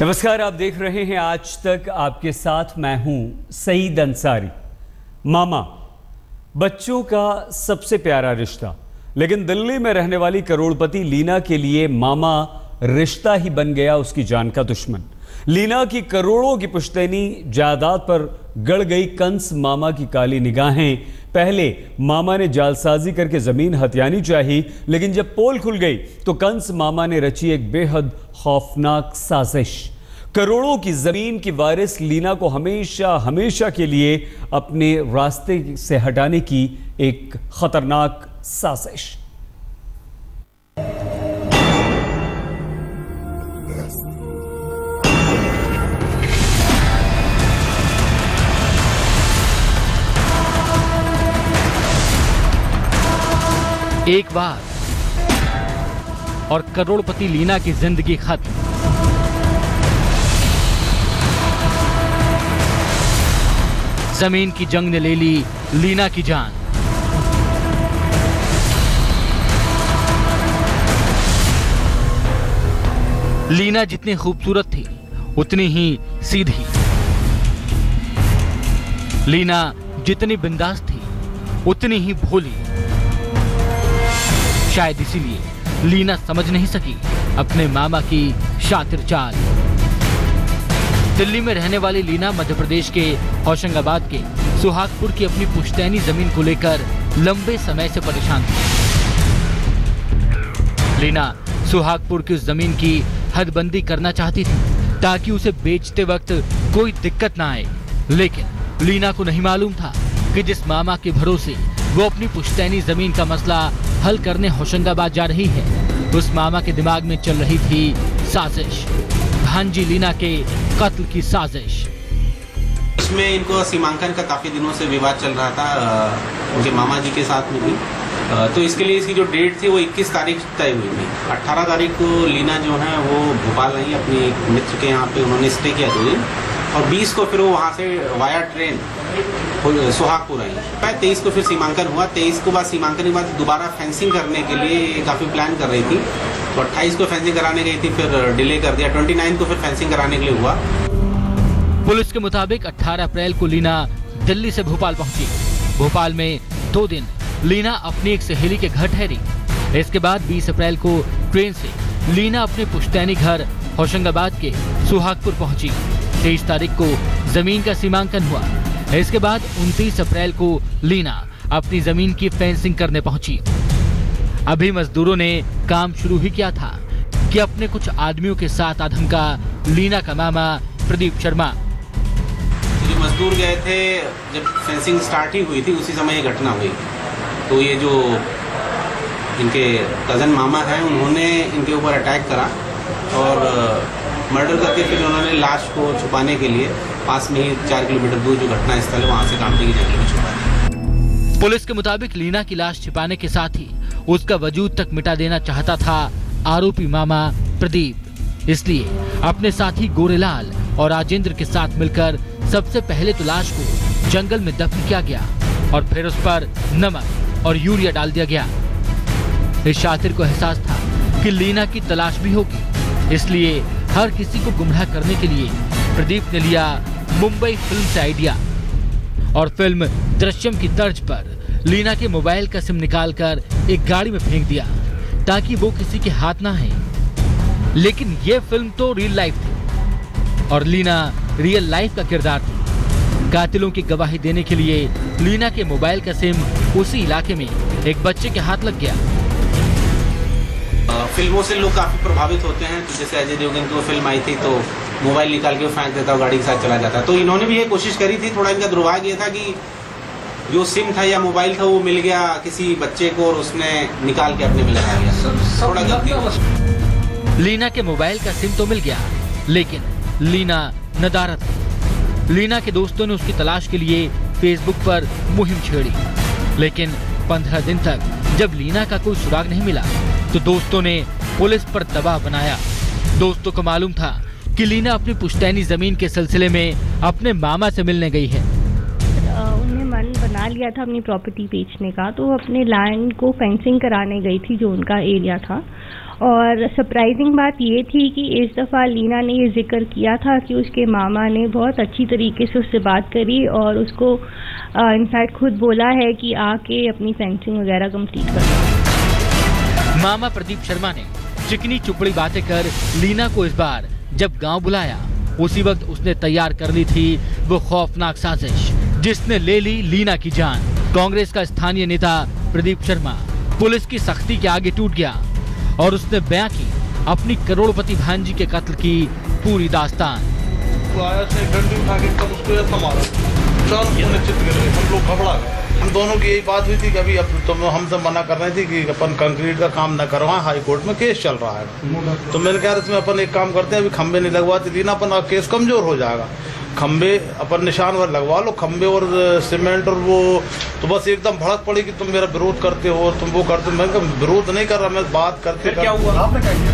नमस्कार, आप देख रहे हैं आज तक। आपके साथ मैं हूं सईद अंसारी। मामा, बच्चों का सबसे प्यारा रिश्ता, लेकिन दिल्ली में रहने वाली करोड़पति लीना के लिए मामा रिश्ता ही बन गया उसकी जान का दुश्मन। लीना की करोड़ों की पुश्तैनी जायदाद पर गड़ गई कंस मामा की काली निगाहें। पहले मामा ने जालसाजी करके जमीन हथियानी चाही, लेकिन जब पोल खुल गई तो कंस मामा ने रची एक बेहद खौफनाक साजिश। करोड़ों की जमीन की वारिस लीना को हमेशा हमेशा के लिए अपने रास्ते से हटाने की एक खतरनाक साजिश। एक बार और करोड़पति लीना की जिंदगी खत्म। जमीन की जंग ने ले ली लीना की जान। लीना जितनी खूबसूरत थी उतनी ही सीधी। लीना जितनी बिंदास थी उतनी ही भोली। शायद इसीलिए लीना समझ नहीं सकी अपने मामा की शातिर चाल। दिल्ली में रहने वाली लीना मध्य प्रदेश के होशंगाबाद के सुहागपुर की अपनी पुश्तैनी जमीन को लेकर लंबे समय से परेशान थी। लीना सुहागपुर की उस जमीन की हदबंदी करना चाहती थी ताकि उसे बेचते वक्त कोई दिक्कत ना आए, लेकिन लीना को नहीं मालूम था कि जिस मामा के भरोसे वो अपनी पुश्तैनी जमीन का मसला हल करने होशंगाबाद जा रही है, उस मामा के दिमाग में चल रही थी साजिश, भांजी लीना के कत्ल की साजिश। इसमें इनको सीमांकन का काफ़ी दिनों से विवाद चल रहा था उनके मामा जी के साथ में भी। तो इसके लिए इसकी जो डेट थी वो 21 तारीख तय हुई थी। 18 तारीख को लीना जो है वो भोपाल आई, अपनी एक मित्र के यहाँ पे उन्होंने स्टे किया 2 दिन, और 20 को फिर वो वहाँ से वाया ट्रेन सुहागपुर आई। 23 को फिर सीमांकन हुआ। 23 को बाद सीमांकन के बाद दोबारा फेंसिंग करने के लिए काफ़ी प्लान कर रही थी, तो 28 को फेंसिंग कराने गई थी, फिर डिले कर दिया। 29 को फिर फेंसिंग कराने के लिए हुआ। पुलिस के मुताबिक 18 अप्रैल को लीना दिल्ली से भोपाल पहुंची। भोपाल में 2 दिन लीना अपनी एक सहेली के घर ठहरी। इसके बाद 20 अप्रैल को ट्रेन से लीना अपने पुश्तैनी घर होशंगाबाद के सुहागपुर पहुंची। 23 तारीख को जमीन का सीमांकन हुआ। इसके बाद 29 अप्रैल को लीना अपनी जमीन की फेंसिंग करने पहुंची। अभी मजदूरों ने काम शुरू ही किया था कि अपने कुछ आदमियों के साथ आ धमका लीना का मामा प्रदीप शर्मा। जो मजदूर गए थे जब फेंसिंग स्टार्ट ही हुई थी उसी समय ये घटना हुई। तो ये जो इनके कज़न मामा हैं उन्होंने इनके ऊपर अटैक करा और मर्डर करके फिर उन्होंने लाश को छुपाने के लिए पास में ही 4 किलोमीटर दूर जो घटना स्थल है वहाँ से कांटे की जगह में छुपा दिया। पुलिस के मुताबिक लीना की लाश छिपाने के साथ ही उसका वजूद तक मिटा देना चाहता था आरोपी मामा प्रदीप। इसलिए अपने साथी गोरेलाल और राजेंद्र के साथ मिलकर सबसे पहले तो लाश को जंगल में दफन किया गया और फिर उस पर नमक और यूरिया डाल दिया गया। इस शातिर को एहसास था कि लीना की तलाश भी होगी, इसलिए हर किसी को गुमराह करने के लिए प्रदीप ने लिया मुंबई फिल्म से आइडिया और फिल्म दृश्यम की तर्ज पर लीना के मोबाइल का सिम निकालकर एक गाड़ी में फेंक दिया ताकि वो किसी के हाथ ना आए। लेकिन ये फिल्म तो रियल लाइफ थी और लीना रियल लाइफ का किरदार थी। कातिलों की गवाही देने के लिए लीना के मोबाइल का सिम उसी इलाके में एक बच्चे के हाथ लग गया। फिल्मों से लोग काफ़ी प्रभावित होते हैं। तो जैसे अजय देवगन की वो फिल्म आई थी तो मोबाइल निकाल के वो फेंक देता, गाड़ी के साथ चला जाता। तो इन्होंने भी ये कोशिश करी थी। थोड़ा इनका दुर्भाग्य ये था कि जो सिम था या मोबाइल था वो मिल गया किसी बच्चे को और उसने निकाल के अपने में लगा लिया। थोड़ा गलती। लीना के मोबाइल का सिम तो मिल गया, लेकिन लीना नदारत थी। लीना के दोस्तों ने उसकी तलाश के लिए फेसबुक पर मुहिम छेड़ी, लेकिन 15 दिन तक जब लीना का कोई सुराग नहीं मिला तो दोस्तों ने पुलिस पर दबाव बनाया। दोस्तों को मालूम था कि लीना अपनी पुश्तैनी जमीन के सिलसिले में अपने मामा से मिलने गई है। उन्हें मन बना लिया था अपनी प्रॉपर्टी बेचने का, तो अपने लैंड को फेंसिंग कराने गई थी जो उनका एरिया था। और सरप्राइजिंग बात ये थी कि इस दफ़ा लीना ने ये जिक्र किया था कि उसके मामा ने बहुत अच्छी तरीके से उससे बात करी और उसको इनफैक्ट खुद बोला है कि आके अपनी फेंसिंग वगैरह कंप्लीट कर। मामा प्रदीप शर्मा ने चिकनी चुपड़ी बातें कर लीना को इस बार जब गांव बुलाया, उसी वक्त उसने तैयार कर ली थी वो खौफनाक साजिश जिसने ले ली लीना की जान। कांग्रेस का स्थानीय नेता प्रदीप शर्मा पुलिस की सख्ती के आगे टूट गया और उसने बयां की अपनी करोड़पति भांजी के कत्ल की पूरी दास्तान। हम लोग घबरा गए। हम दोनों की यही बात हुई थी कि अभी अब तुम हमसे मना कर रही थी कि अपन कंक्रीट का काम न करवाएं, हाई कोर्ट में केस चल रहा है। तो मैंने कहा इसमें अपन एक काम करते हैं, अभी खंबे नहीं लगवाते लीना, अपन केस कमजोर हो जाएगा। खंबे अपन निशान वर लगवा लो, खंबे और सीमेंट और वो। तो बस एकदम भड़क पड़ी कि तुम मेरा विरोध करते हो, तुम वो करते हो। मैंने कहा विरोध नहीं कर रहा, मैं बात करते क्या हुआ आपने क्या किया?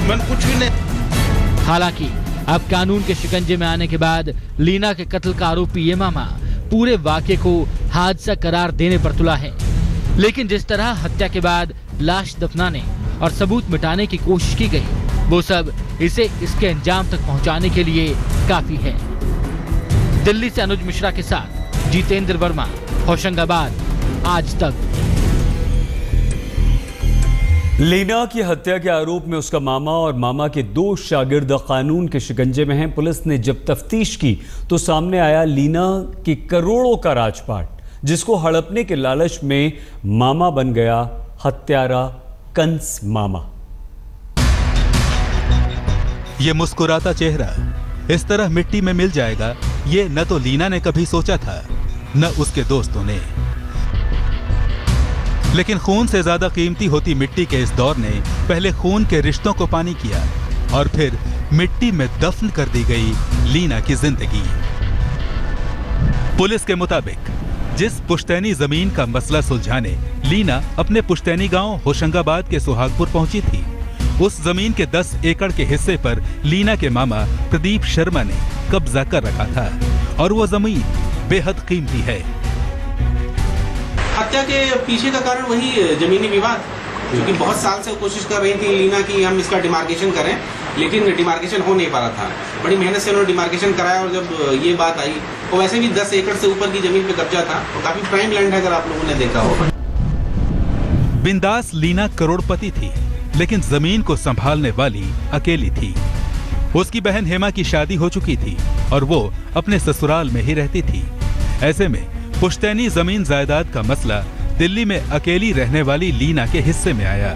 मैंने कुछ भी नहीं। हालांकि अब कानून के शिकंजे में आने के बाद लीना के कत्ल का आरोपी ये मामा पूरे वाकये को हादसा करार देने पर तुला है। लेकिन जिस तरह हत्या के बाद लाश दफनाने और सबूत मिटाने की कोशिश की गई, वो सब इसे इसके अंजाम तक पहुंचाने के लिए काफी है। दिल्ली से अनुज मिश्रा के साथ जितेंद्र वर्मा, होशंगाबाद, आज तक। लीना की हत्या के आरोप में उसका मामा और मामा के 2 शागिर्द कानून के शिकंजे में हैं। पुलिस ने जब तफ्तीश की तो सामने आया लीना की करोड़ों का राजपाट, जिसको हड़पने के लालच में मामा बन गया हत्यारा कंस मामा। ये मुस्कुराता चेहरा इस तरह मिट्टी में मिल जाएगा, ये न तो लीना ने कभी सोचा था, न उसके दोस्तों ने। लेकिन खून से ज्यादा कीमती होती मिट्टी के इस दौर ने पहले खून के रिश्तों को पानी किया और फिर मिट्टी में दफन कर दी गई लीना की जिंदगी। पुलिस के मुताबिक जिस पुश्तैनी जमीन का मसला सुलझाने लीना अपने पुश्तैनी गांव होशंगाबाद के सुहागपुर पहुंची थी, उस जमीन के 10 एकड़ के हिस्से पर लीना के मामा प्रदीप शर्मा ने कब्जा कर रखा था और वो जमीन बेहद कीमती है। हत्या के पीछे का कारण वही जमीनी विवाद, क्योंकि बहुत साल से कोशिश कर रही थी लीना की हम इसका डिमार्केशन करें, लेकिन डिमार्केशन हो नहीं पा रहा था। बड़ी मेहनत से उन्होंने डिमार्केशन कराया और जब ये बात आई, तो वैसे भी 10 एकड़ से ऊपर की जमीन पे कब्जा था, तो काफी प्राइम लैंड है अगर आप लोगों ने देखा हो। बिंदास लीना करोड़पति थी, लेकिन जमीन को संभालने वाली अकेली थी। उसकी बहन हेमा की शादी हो चुकी थी और वो अपने ससुराल में ही रहती थी। ऐसे में पुश्तैनी जमीन जायदाद का मसला दिल्ली में अकेली रहने वाली लीना के हिस्से में आया।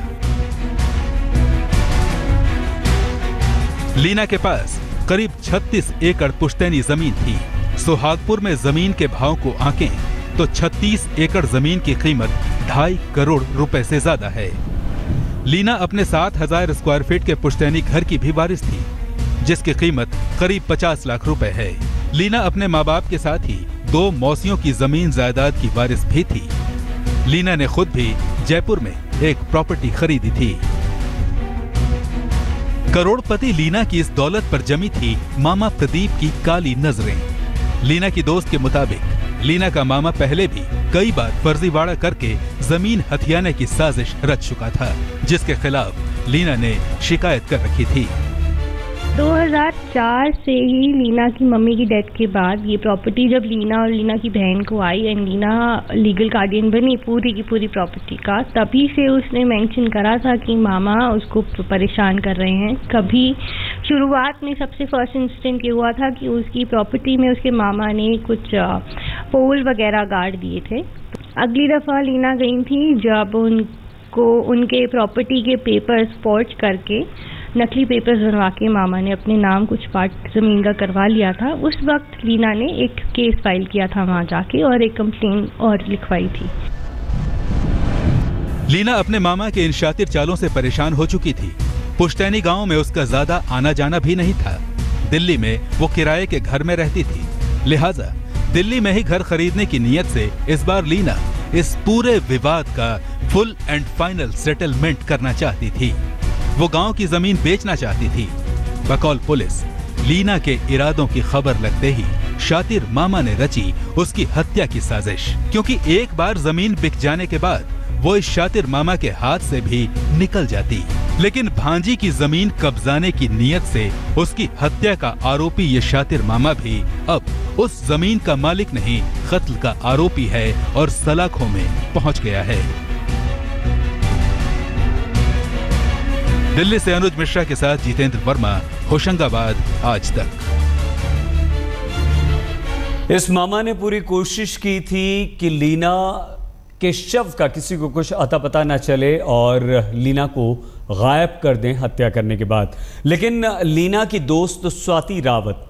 लीना के पास करीब 36 एकड़ पुश्तैनी जमीन थी। सुहागपुर में जमीन के भाव को आंकें तो 36 एकड़ जमीन की कीमत 2.5 करोड़ रुपए से ज्यादा है। लीना अपने 7,000 स्क्वायर फीट के पुश्तैनी घर की भी वारिस थी, जिसकी कीमत करीब 50 लाख रुपए है। लीना अपने माँ बाप के साथ ही 2 मौसियों की जमीन जायदाद की वारिस भी थी। लीना ने खुद भी जयपुर में एक प्रॉपर्टी खरीदी थी। करोड़पति लीना की इस दौलत पर जमी थी मामा प्रदीप की काली नजरें। लीना की दोस्त के मुताबिक लीना का मामा पहले भी कई बार फर्जीवाड़ा करके जमीन हथियाने की साजिश रच चुका था, जिसके खिलाफ लीना ने शिकायत कर रखी थी। 2004 से ही लीना की मम्मी की डेथ के बाद ये प्रॉपर्टी जब लीना और लीना की बहन को आई एंड लीना लीगल गार्डियन बनी पूरी की पूरी प्रॉपर्टी का, तभी से उसने मेंशन करा था कि मामा उसको परेशान कर रहे हैं। कभी शुरुआत में सबसे फर्स्ट इंसिडेंट ये हुआ था कि उसकी प्रॉपर्टी में उसके मामा ने कुछ पोल वगैरह गाड़ दिए थे। अगली दफ़ा लीना गई थी जब उनको उनके प्रॉपर्टी के पेपर्स फॉर्ज करके नकली पेपर्स बनवा के मामा ने अपने नाम कुछ पार्ट जमीन का करवा लिया था। उस वक्त लीना ने एक केस फाइल किया था वहां जाके और एक कंप्लेन और लिखवाई थी। लीना अपने मामा के इन शातिर चालों से परेशान हो चुकी थी। पुश्तैनी गांव में उसका ज्यादा आना जाना भी नहीं था। दिल्ली में वो किराए के घर में रहती थी, लिहाजा दिल्ली में ही घर खरीदने की नीयत से इस बार लीना इस पूरे विवाद का फुल एंड फाइनल सेटलमेंट करना चाहती थी। वो गांव की जमीन बेचना चाहती थी। बकौल पुलिस, लीना के इरादों की खबर लगते ही शातिर मामा ने रची उसकी हत्या की साजिश, क्योंकि एक बार जमीन बिक जाने के बाद वो इस शातिर मामा के हाथ से भी निकल जाती। लेकिन भांजी की जमीन कब्जाने की नीयत से उसकी हत्या का आरोपी ये शातिर मामा भी अब उस जमीन का मालिक नहीं, कत्ल का आरोपी है और सलाखों में पहुंच गया है। दिल्ली से अनुज मिश्रा के साथ जितेंद्र वर्मा, होशंगाबाद, आज तक। इस मामा ने पूरी कोशिश की थी कि लीना के शव का किसी को कुछ अता पता न चले और लीना को गायब कर दें हत्या करने के बाद। लेकिन लीना की दोस्त स्वाति रावत,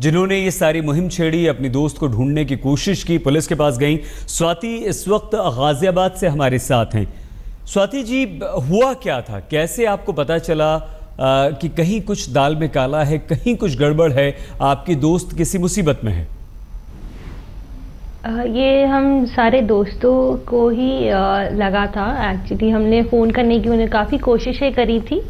जिन्होंने ये सारी मुहिम छेड़ी, अपनी दोस्त को ढूंढने की कोशिश की, पुलिस के पास गई। स्वाति इस वक्त गाजियाबाद से हमारे साथ हैं। स्वाति जी, हुआ क्या था, कैसे आपको पता चला कि कहीं कुछ दाल में काला है, कहीं कुछ गड़बड़ है, आपकी दोस्त किसी मुसीबत में है? ये हम सारे दोस्तों को ही लगा था। एक्चुअली हमने फ़ोन करने की उन्हें काफ़ी कोशिशें करी थी।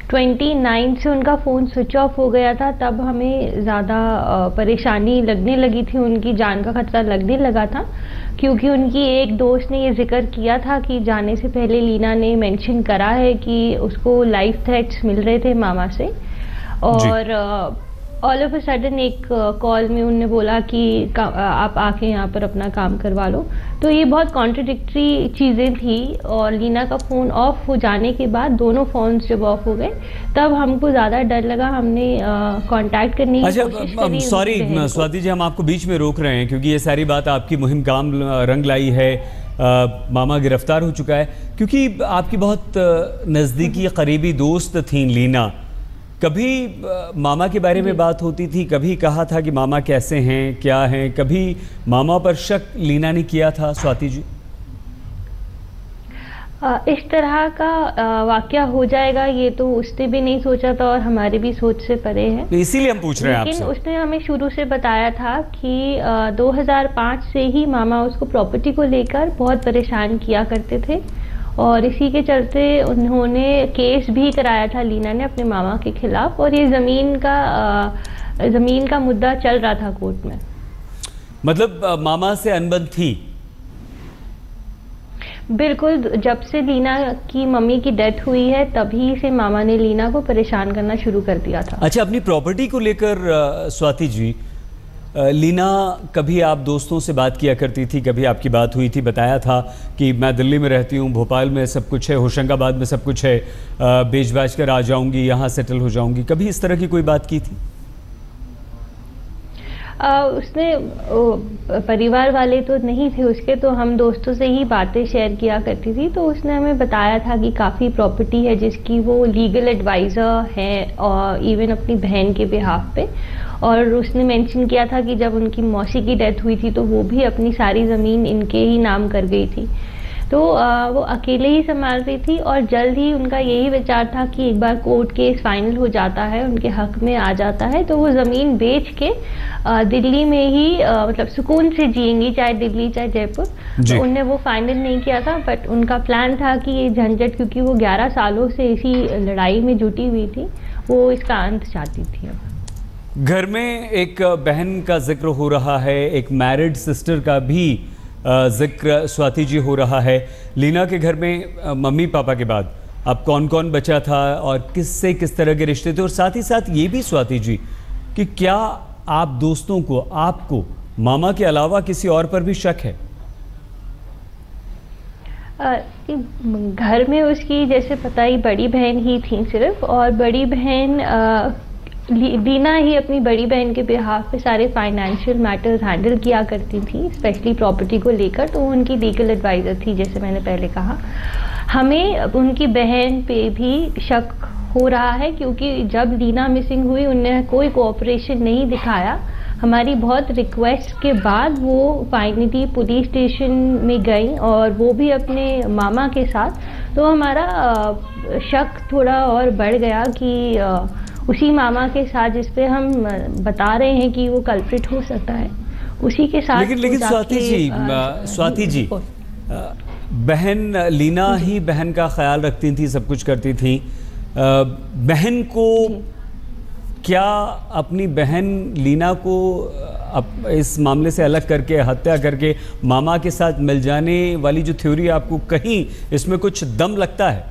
29 से उनका फ़ोन स्विच ऑफ हो गया था, तब हमें ज़्यादा परेशानी लगने लगी थी, उनकी जान का खतरा लगने लगा था, क्योंकि उनकी एक दोस्त ने ये जिक्र किया था कि जाने से पहले लीना ने मेंशन करा है कि उसको लाइफ थ्रेट्स मिल रहे थे मामा से। और ऑल ऑफ अ सडन एक कॉल में उन्होंने बोला कि आप आके यहाँ पर अपना काम करवा लो। तो ये बहुत कॉन्ट्रडिक्टरी चीज़ें थी। और लीना का फ़ोन ऑफ हो जाने के बाद दोनों फ़ोन्स जब ऑफ हो गए, तब हमको ज़्यादा डर लगा। हमने कांटेक्ट करने की कोशिश करी। सॉरी स्वाति जी, हम आपको बीच में रोक रहे हैं क्योंकि ये सारी बात आपकी मुहिम काम रंग लाई है। मामा गिरफ्तार हो चुका है क्योंकि आपकी बहुत नज़दीकी करीबी दोस्त थी लीना। कभी मामा के बारे में बात होती थी, कभी कहा था कि मामा कैसे हैं, क्या हैं, कभी मामा पर शक लीना ने किया था? स्वाति जी, इस तरह का वाकया हो जाएगा ये तो उसने भी नहीं सोचा था और हमारी भी सोच से परे है। इसीलिए हम पूछ रहे हैं आपसे। लेकिन उसने हमें शुरू से बताया था कि 2005 से ही मामा उसको प्रॉपर्टी को लेकर बहुत परेशान किया करते थे और इसी के चलते उन्होंने केस भी कराया था लीना ने अपने मामा के खिलाफ। और ये ज़मीन का मुद्दा चल रहा था कोर्ट में। मतलब मामा से अनबन थी? बिल्कुल, जब से लीना की मम्मी की डेथ हुई है तभी से मामा ने लीना को परेशान करना शुरू कर दिया था। अच्छा, अपनी प्रॉपर्टी को लेकर स्वाति जी, लीना कभी आप दोस्तों से बात किया करती थी, कभी आपकी बात हुई थी, बताया था कि मैं दिल्ली में रहती हूँ, भोपाल में सब कुछ है, होशंगाबाद में सब कुछ है, बेच बाच कर आ जाऊँगी, यहाँ सेटल हो जाऊँगी, कभी इस तरह की कोई बात की थी? उसने परिवार वाले तो नहीं थे उसके, तो हम दोस्तों से ही बातें शेयर किया करती थी। तो उसने हमें बताया था कि काफ़ी प्रॉपर्टी है जिसकी वो लीगल एडवाइज़र है और इवन अपनी बहन के बिहाफ पे। और उसने मेंशन किया था कि जब उनकी मौसी की डेथ हुई थी तो वो भी अपनी सारी ज़मीन इनके ही नाम कर गई थी। तो वो अकेले ही संभाल रही थी और जल्द ही उनका यही विचार था कि एक बार कोर्ट केस फाइनल हो जाता है, उनके हक में आ जाता है, तो वो ज़मीन बेच के दिल्ली में ही मतलब सुकून से जिएंगी, चाहे दिल्ली चाहे जयपुर। तो उनने वो फाइनल नहीं किया था, बट उनका प्लान था कि ये झंझट, क्योंकि वो 11 सालों से इसी लड़ाई में जुटी हुई थी, वो इसका अंत चाहती थी। अब घर में एक बहन का जिक्र हो रहा है, एक मैरिड सिस्टर का भी जिक्र स्वाति जी हो रहा है। लीना के घर में मम्मी पापा के बाद अब कौन कौन बचा था और किससे किस तरह के रिश्ते थे? और साथ ही साथ ये भी स्वाति जी कि क्या आप दोस्तों को, आपको मामा के अलावा किसी और पर भी शक है? घर में उसकी जैसे पता ही बड़ी बहन ही थी सिर्फ, और बड़ी बहन लीना ही अपनी बड़ी बहन के बिहाफ पे सारे फाइनेंशियल मैटर्स हैंडल किया करती थी, स्पेशली प्रॉपर्टी को लेकर। तो उनकी लीगल एडवाइज़र थी, जैसे मैंने पहले कहा। हमें उनकी बहन पे भी शक हो रहा है क्योंकि जब लीना मिसिंग हुई उन्होंने कोई कोऑपरेशन नहीं दिखाया। हमारी बहुत रिक्वेस्ट के बाद वो फाइनली पुलिस स्टेशन में गई और वो भी अपने मामा के साथ। तो हमारा शक थोड़ा और बढ़ गया कि उसी मामा के साथ जिस पे हम बता रहे हैं कि वो कल्प्रिट हो सकता है, उसी के साथ। लेकिन स्वाति जी बहन लीना ही बहन का ख्याल रखती थी, सब कुछ करती थी। बहन को क्या अपनी बहन लीना को इस मामले से अलग करके, हत्या करके मामा के साथ मिल जाने वाली जो थ्योरी आपको कहीं इसमें कुछ दम लगता है?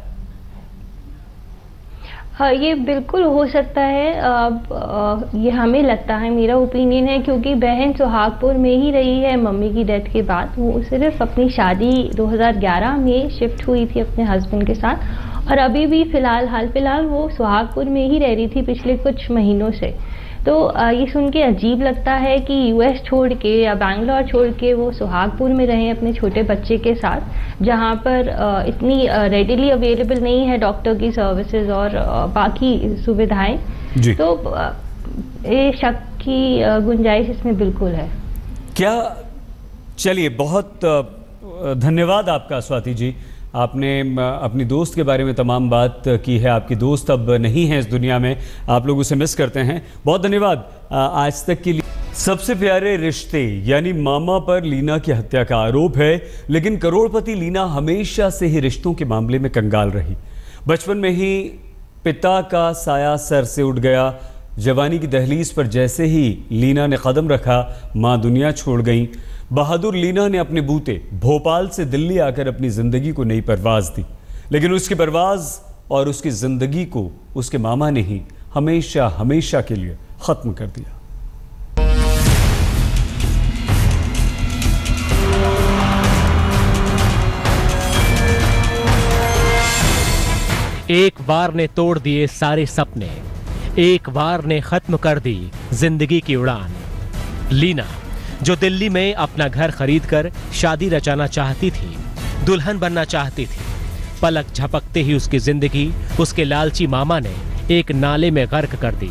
हाँ, ये बिल्कुल हो सकता है। अब ये हमें लगता है, मेरा ओपिनियन है, क्योंकि बहन सुहागपुर में ही रही है मम्मी की डेथ के बाद। वो सिर्फ अपनी शादी 2011 में शिफ्ट हुई थी अपने हस्बैंड के साथ, और अभी भी हाल फिलहाल वो सुहागपुर में ही रह रही थी पिछले कुछ महीनों से। तो ये सुन के अजीब लगता है कि यूएस छोड़ के या बैंगलोर छोड़ के वो सुहागपुर में रहें अपने छोटे बच्चे के साथ, जहाँ पर इतनी रेडिली अवेलेबल नहीं है डॉक्टर की सर्विसेज और बाकी सुविधाएं। जी। तो ये शक की गुंजाइश इसमें बिल्कुल है। क्या, चलिए, बहुत धन्यवाद आपका स्वाति जी। आपने अपनी दोस्त के बारे में तमाम बात की है। आपकी दोस्त अब नहीं है इस दुनिया में, आप लोग उसे मिस करते हैं। बहुत धन्यवाद आज तक के लिए। सबसे प्यारे रिश्ते यानी मामा पर लीना की हत्या का आरोप है, लेकिन करोड़पति लीना हमेशा से ही रिश्तों के मामले में कंगाल रही। बचपन में ही पिता का साया सर से उठ गया। जवानी की दहलीज पर जैसे ही लीना ने कदम रखा, माँ दुनिया छोड़ गई। बहादुर लीना ने अपने बूते भोपाल से दिल्ली आकर अपनी ज़िंदगी को नई परवाज दी, लेकिन उसकी परवाज और उसकी ज़िंदगी को उसके मामा ने ही हमेशा हमेशा के लिए ख़त्म कर दिया। एक बार ने तोड़ दिए सारे सपने, एक बार ने खत्म कर दी जिंदगी की उड़ान। लीना, जो दिल्ली में अपना घर खरीदकर शादी रचाना चाहती थी, दुल्हन बनना चाहती थी, पलक झपकते ही उसकी जिंदगी उसके लालची मामा ने एक नाले में गर्क कर दी।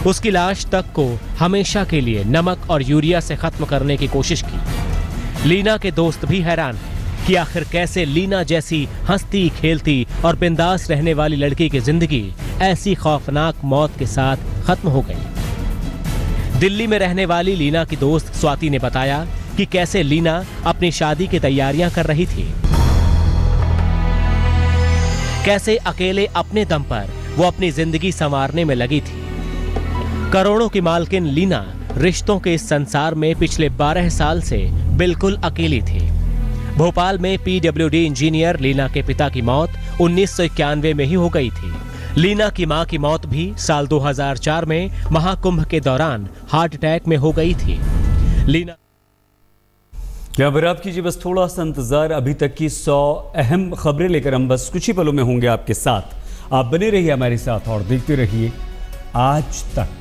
उसकी लाश तक को हमेशा के लिए नमक और यूरिया से खत्म करने की कोशिश की। लीना के दोस्त भी हैरान हैं कि आखिर कैसे लीना जैसी हंसती खेलती और बिंदास रहने वाली लड़की की जिंदगी ऐसी खौफनाक मौत के साथ खत्म हो गई। दिल्ली में रहने वाली लीना की दोस्त स्वाति ने बताया कि कैसे लीना अपनी शादी की तैयारियां कर रही थी, कैसे अकेले अपने दम पर वो अपनी जिंदगी संवारने में लगी थी। करोड़ों की मालकिन लीना रिश्तों के इस संसार में पिछले 12 साल से बिल्कुल अकेली थी। भोपाल में पीडब्ल्यूडी इंजीनियर लीना के पिता की मौत 1991 में ही हो गई थी। लीना की मां की मौत भी साल 2004 में महाकुंभ के दौरान हार्ट अटैक में हो गई थी। लीना, क्या बराबर कीजिए, बस थोड़ा सा इंतजार। अभी तक की 100 अहम खबरें लेकर हम बस कुछ ही पलों में होंगे आपके साथ। आप बने रहिए हमारे साथ और देखते रहिए आज तक।